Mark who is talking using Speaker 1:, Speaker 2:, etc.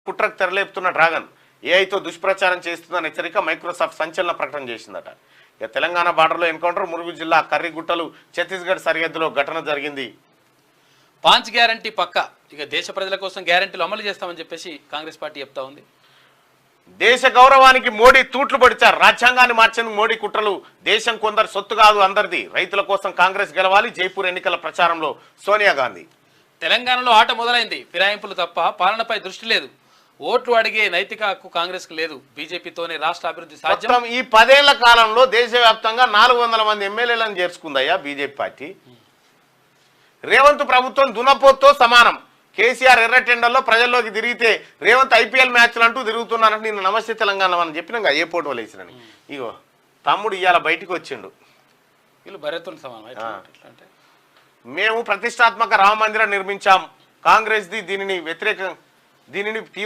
Speaker 1: కుట్రకు తెరలేపుతున్న డ్రాగన్ ఏఐతో దుష్ప్రచారం చేస్తుందని హెచ్చరిక మైక్రోసాఫ్ట్ సంచలన ప్రకటన చేసిందట. ఇక తెలంగాణ బార్డర్లో ఎన్కౌంటర్, ములుగు జిల్లా కర్రిగుట్టలు ఛత్తీస్గఢ్ సరిహద్దులో ఘటన జరిగింది.
Speaker 2: పాంచ్ గ్యారంటీ పక్క ఇక దేశ ప్రజల కోసం గ్యారంటీలు అమలు చేస్తామని చెప్పేసి కాంగ్రెస్ పార్టీ చెప్తా ఉంది.
Speaker 1: దేశ గౌరవానికి మోడీ తూట్లు పడిచారు. రాజ్యాంగాన్ని మార్చేందుకు మోడీ కుట్రలు. దేశం కొందరు సొత్తు కాదు అందరిది. రైతుల కోసం కాంగ్రెస్ గెలవాలి. జైపూర్ ఎన్నికల ప్రచారంలో సోనియా గాంధీ.
Speaker 2: తెలంగాణలో ఆట మొదలైంది. ఫిరాయింపులు తప్ప పాలనపై దృష్టి లేదు. ఓట్లు అడిగే నైతిక హక్కు కాంగ్రెస్ కు లేదు. బీజేపీతోనే రాష్ట్ర అభివృద్ధి సాధ్యం.
Speaker 1: ఈ 10 ఏళ్ల కాలంలో దేశవ్యాప్తంగా 400 మంది ఎమ్మెల్యేలను చేర్చుకుందయ్యా బీజేపీ పార్టీ. రేవంత్ ప్రభుత్వం దునపోత్తో సమానం. కేసీఆర్ ఎర్రటెండల్లో ప్రజల్లోకి తిరిగితే రేవంత్ ఐపీఎల్ మ్యాచ్లు అంటూ తిరుగుతున్నానంటే నేను నమస్తే తెలంగాణ మనం చెప్పినాక ఏ పోటీ వాళ్ళు వేసినని. ఇగో తమ్ముడు ఇవాళ బయటికి వచ్చిండు.
Speaker 2: వీళ్ళు భరతులు సమానం.
Speaker 1: మేము ప్రతిష్టాత్మక రామ మందిరం నిర్మించాం. కాంగ్రెస్ దీనిని తీవ్ర